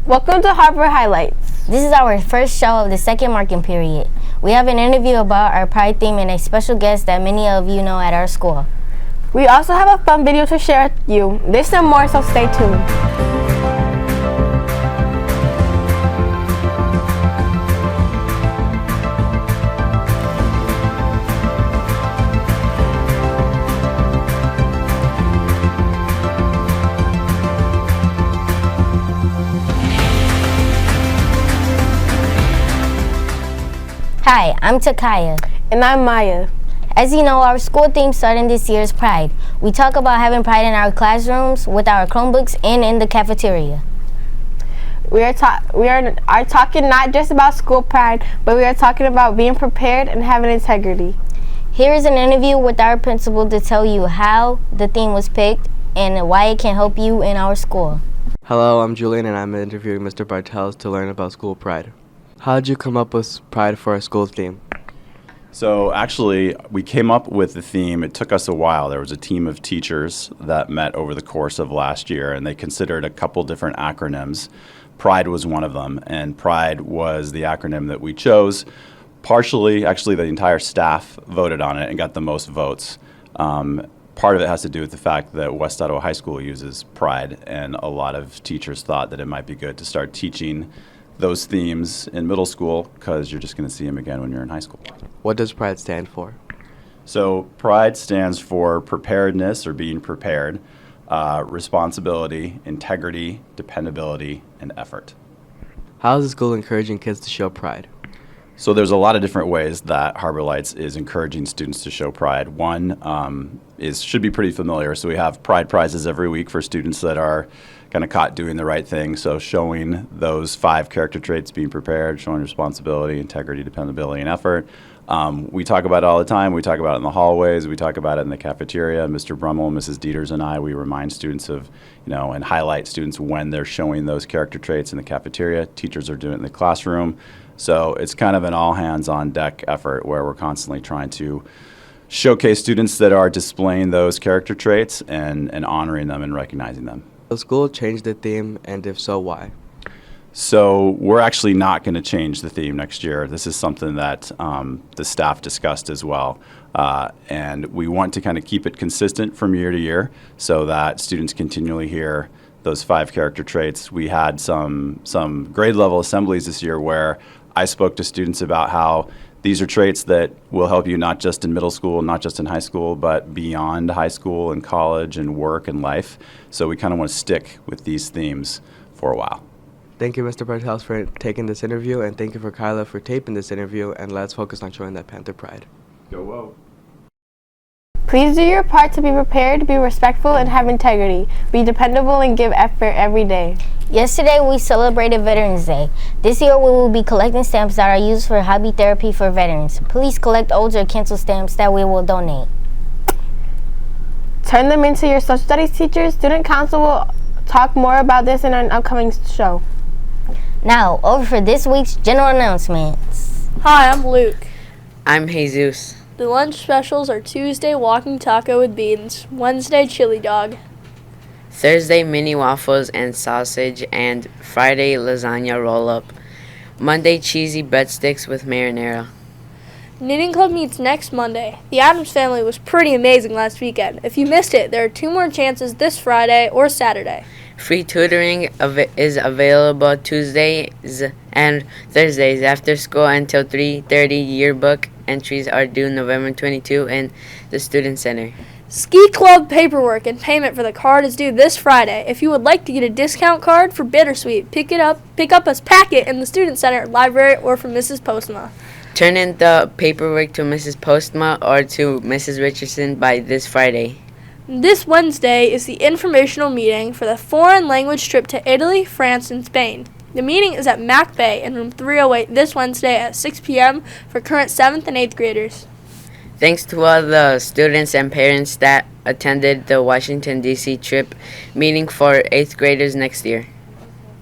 Welcome to Harbor Highlights. This is our first show of the second marking period. We have an interview about our Pride theme and a special guest that many of you know at our school. We also have a fun video to share with you. This and more, so stay tuned. Hi, I'm Takaya. And I'm Maya. As you know, our school theme starting this year is Pride. We talk about having pride in our classrooms, with our Chromebooks, and in the cafeteria. We are talking not just about school pride, but we are talking about being prepared and having integrity. Here is an interview with our principal to tell you how the theme was picked and why it can help you in our school. Hello, I'm Julian and I'm interviewing Mr. Bartels to learn about school pride. How did you come up with pride for our school theme? So actually, we came up with the theme. It took us a while. There was a team of teachers that met over the course of last year, and they considered a couple different acronyms. Pride was one of them, and Pride was the acronym that we chose. Partially, actually, the entire staff voted on it and got the most votes. Part of it has to do with the fact that West Ottawa High School uses Pride, and a lot of teachers thought that it might be good to start teaching those themes in middle school because you're just going to see them again when you're in high school. What does pride stand for? So pride stands for preparedness or being prepared, responsibility, integrity, dependability, and effort. How is the school encouraging kids to show pride? So there's a lot of different ways that Harbor Lights is encouraging students to show pride. One should be pretty familiar. So we have pride prizes every week for students that are kind of caught doing the right thing. So showing those 5 character traits, being prepared, showing responsibility, integrity, dependability, and effort. We talk about it all the time. We talk about it in the hallways. We talk about it in the cafeteria. Mr. Brummel, Mrs. Dieters, and I, we remind students of, and highlight students when they're showing those character traits in the cafeteria. Teachers are doing it in the classroom. So it's kind of an all-hands-on-deck effort where we're constantly trying to showcase students that are displaying those character traits and honoring them and recognizing them. Will the school change the theme, and if so, why? So we're actually not going to change the theme next year. This is something that the staff discussed as well. And we want to kind of keep it consistent from year to year so that students continually hear those 5 character traits. We had some grade level assemblies this year where I spoke to students about how these are traits that will help you not just in middle school, not just in high school, but beyond high school and college and work and life. So we kind of want to stick with these themes for a while. Thank you, Mr. Bartels, for taking this interview, and thank you for Kyla for taping this interview, and let's focus on showing that Panther pride. Go Whoa. Please do your part to be prepared, be respectful, and have integrity. Be dependable and give effort every day. Yesterday, we celebrated Veterans Day. This year, we will be collecting stamps that are used for hobby therapy for veterans. Please collect old or canceled stamps that we will donate. Turn them into your social studies teachers. Student council will talk more about this in an upcoming show. Now, over for this week's general announcements. Hi, I'm Luke. I'm Jesus. The lunch specials are Tuesday, walking taco with beans, Wednesday, chili dog, Thursday, mini waffles and sausage, and Friday, lasagna roll-up. Monday, cheesy breadsticks with marinara. Knitting Club meets next Monday. The Addams Family was pretty amazing last weekend. If you missed it, there are 2 more chances this Friday or Saturday. Free tutoring is available Tuesdays and Thursdays after school until 3:30. Yearbook entries are due November 22 in the Student Center. Ski Club paperwork and payment for the card is due this Friday. If you would like to get a discount card for Bittersweet, pick up a packet in the Student Center, library, or from Mrs. Postma. Turn in the paperwork to Mrs. Postma or to Mrs. Richardson by this Friday. This Wednesday is the informational meeting for the foreign language trip to Italy, France, and Spain. The meeting is at Mac Bay in room 308 this Wednesday at 6 p.m. for current 7th and 8th graders. Thanks to all the students and parents that attended the Washington, D.C. trip meeting for 8th graders next year.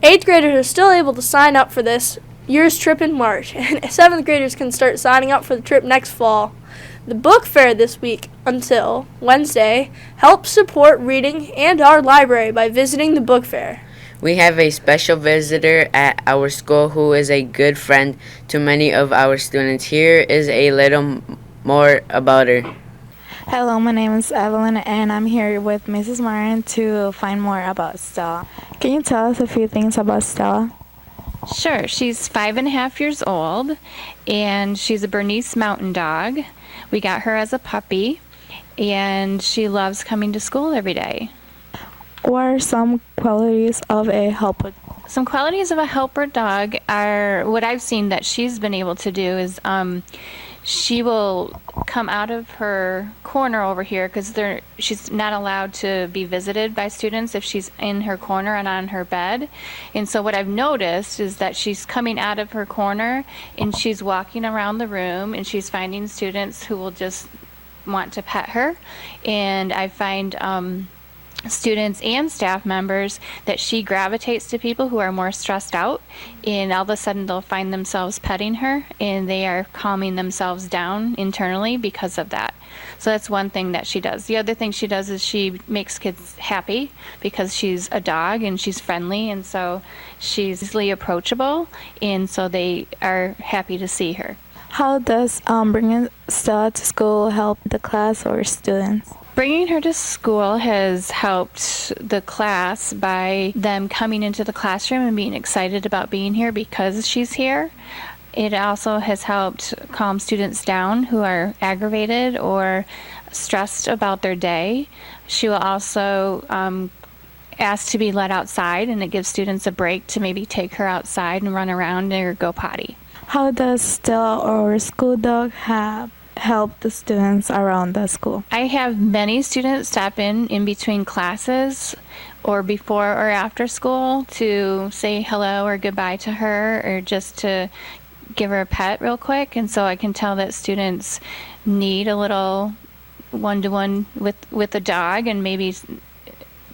8th graders are still able to sign up for this year's trip in March, and 7th graders can start signing up for the trip next fall. The book fair this week until Wednesday helps support reading and our library by visiting the book fair. We have a special visitor at our school who is a good friend to many of our students. Here is a little more about her. Hello, my name is Evelyn, and I'm here with Mrs. Martin to find more about Stella. Can you tell us a few things about Stella? Sure. She's 5.5 years old, and she's a Bernese Mountain Dog. We got her as a puppy, and she loves coming to school every day. What are some qualities of a helper? Some qualities of a helper dog are what I've seen that she's been able to do is she will come out of her corner over here because she's not allowed to be visited by students if she's in her corner and on her bed. And so what I've noticed is that she's coming out of her corner and she's walking around the room and she's finding students who will just want to pet her. And I find students and staff members that she gravitates to people who are more stressed out, and all of a sudden they'll find themselves petting her and they are calming themselves down internally because of that. So that's one thing that she does. The other thing she does is she makes kids happy because she's a dog and she's friendly, and so she's easily approachable, and so they are happy to see her. How does bringing Stella to school help the class or students? Bringing her to school has helped the class by them coming into the classroom and being excited about being here because she's here. It also has helped calm students down who are aggravated or stressed about their day. She will also ask to be let outside, and it gives students a break to maybe take her outside and run around or go potty. How does Stella or school dog help the students around the school? I have many students stop in between classes or before or after school to say hello or goodbye to her or just to give her a pet real quick. And so I can tell that students need a little one-to-one with the dog and maybe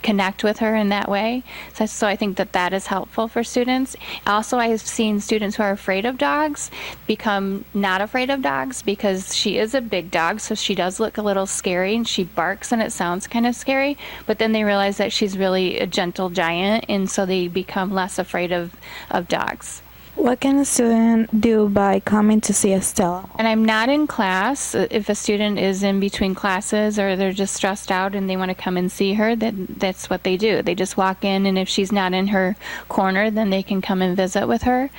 connect with her in that way. So I think that is helpful for students. Also, I've seen students who are afraid of dogs become not afraid of dogs because she is a big dog, so she does look a little scary and she barks and it sounds kind of scary, but then they realize that she's really a gentle giant, and so they become less afraid of dogs. What can a student do by coming to see Stella? And I'm not in class. If a student is in between classes or they're just stressed out and they want to come and see her, then that's what they do. They just walk in, and if she's not in her corner, then they can come and visit with her.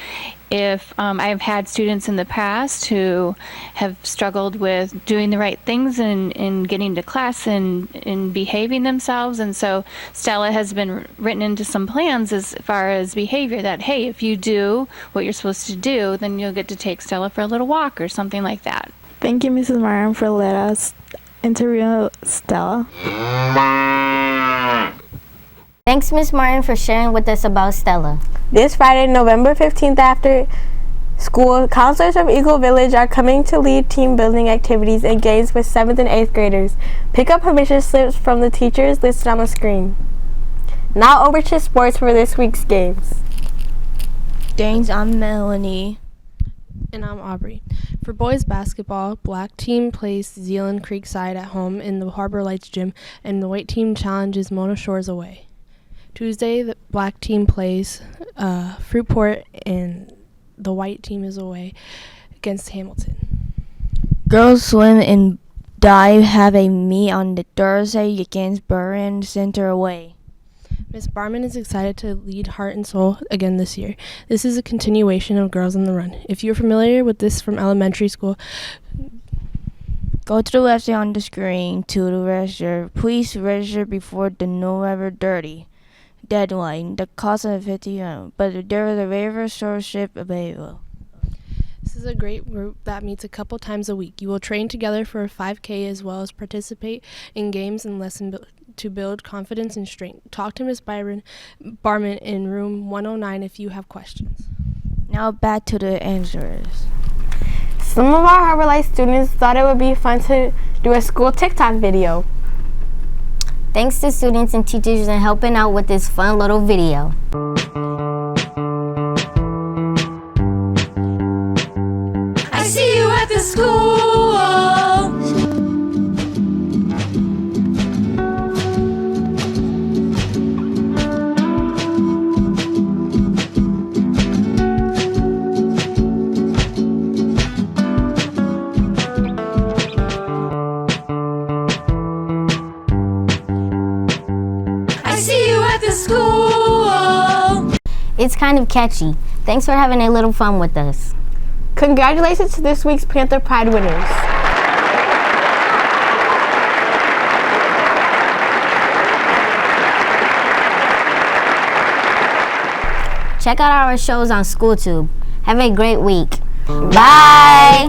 If I've had students in the past who have struggled with doing the right things and getting to class and behaving themselves, and so Stella has been written into some plans as far as behavior that, hey, if you do what you're supposed to do, then you'll get to take Stella for a little walk or something like that. Thank you, Mrs. Martin, for letting us interview Stella. Thanks, Ms. Martin, for sharing with us about Stella. This Friday, November 15th, after school, counselors from Eagle Village are coming to lead team building activities and games with 7th and 8th graders. Pick up permission slips from the teachers listed on the screen. Now over to sports for this week's games. Thanks, I'm Melanie. And I'm Aubrey. For boys basketball, black team plays Zealand Creekside at home in the Harbor Lights gym, and the white team challenges Mona Shores away. Tuesday, the black team plays Fruitport, and the white team is away against Hamilton. Girls swim and dive have a meet on the Thursday against Burren Center away. Miss Barman is excited to lead Heart and Soul again this year. This is a continuation of Girls on the Run. If you're familiar with this from elementary school, go to the website on the screen to register. Please register before the November 30 deadline. The cost of $50, but there is a waiver scholarship available. This is a great group that meets a couple times a week. You will train together for a 5K as well as participate in games and lessons to build confidence and strength. Talk to Ms. Barman in room 109 if you have questions. Now back to the answers. Some of our Harbor Light students thought it would be fun to do a school TikTok video. Thanks to students and teachers in helping out with this fun little video. I see you at the school. the school. It's kind of catchy. Thanks for having a little fun with us. Congratulations to this week's Panther Pride winners. Check out our shows on SchoolTube. Have a great week. Bye!